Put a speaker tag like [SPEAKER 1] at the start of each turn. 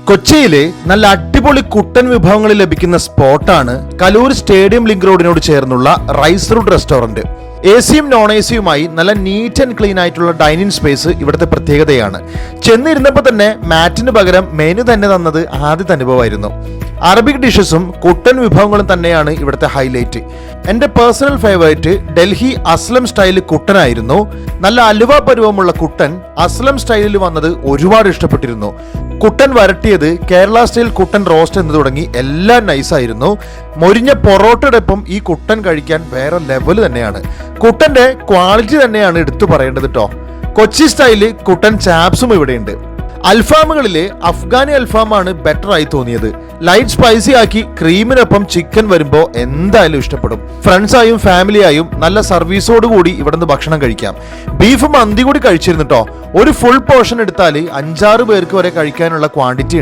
[SPEAKER 1] കൊച്ചിയിലെ നല്ല അടിപൊളി കുട്ടൻ വിഭവങ്ങൾ ലഭിക്കുന്ന സ്പോട്ടാണ് കലൂർ സ്റ്റേഡിയം ലിങ്ക് റോഡിനോട് ചേർന്നുള്ള റൈസ് റൂട്ട് റെസ്റ്റോറന്റ്. എസിയും നോൺ എസിയുമായി നല്ല നീറ്റ് ആൻഡ് ക്ലീൻ ആയിട്ടുള്ള ഡൈനിങ് സ്പേസ് ഇവിടുത്തെ പ്രത്യേകതയാണ്. ചെന്നിരുന്നപ്പോൾ തന്നെ മാറ്റിന് പകരം മെനു തന്നെ തന്നത് ആദ്യത്തെ അനുഭവമായിരുന്നു. അറബിക് ഡിഷസും കുട്ടൻ വിഭവങ്ങളും തന്നെയാണ് ഇവിടുത്തെ ഹൈലൈറ്റ്. എൻ്റെ personal favourite Delhi Aslam style കുട്ടനായിരുന്നു. നല്ല അലുവ പരുവമുള്ള കുട്ടൻ അസ്ലം സ്റ്റൈലിൽ വന്നത് ഒരുപാട് ഇഷ്ടപ്പെട്ടിരുന്നു. കുട്ടൻ വരട്ടിയത്, കേരള സ്റ്റൈൽ കുട്ടൻ റോസ്റ്റ് എന്ന് തുടങ്ങി എല്ലാം നൈസായിരുന്നു. മൊരിഞ്ഞ പൊറോട്ടയോടൊപ്പം ഈ കുട്ടൻ കഴിക്കാൻ വേറെ ലെവൽ തന്നെയാണ്. കുട്ടൻ്റെ ക്വാളിറ്റി തന്നെയാണ് എടുത്തു പറയേണ്ടത് കേട്ടോ. കൊച്ചി സ്റ്റൈല് കുട്ടൻ ചാപ്സും ഇവിടെയുണ്ട്. അൽഫാമുകളിലെ അഫ്ഗാനി അൽഫാമാണ് ബെറ്റർ ആയി തോന്നിയത്. ലൈറ്റ് സ്പൈസി ആക്കി ക്രീമിനൊപ്പം ചിക്കൻ വരുമ്പോൾ എന്തായാലും ഇഷ്ടപ്പെടും. ഫ്രണ്ട്സായും ഫാമിലിയായും നല്ല സർവീസോട് കൂടി ഇവിടുന്ന് ഭക്ഷണം കഴിക്കാം. ബീഫ് മന്തി കൂടി കഴിച്ചിരുന്നു കേട്ടോ. ഒരു ഫുൾ പോർഷൻ എടുത്താൽ 5-6 പേർക്ക് വരെ കഴിക്കാനുള്ള ക്വാണ്ടിറ്റി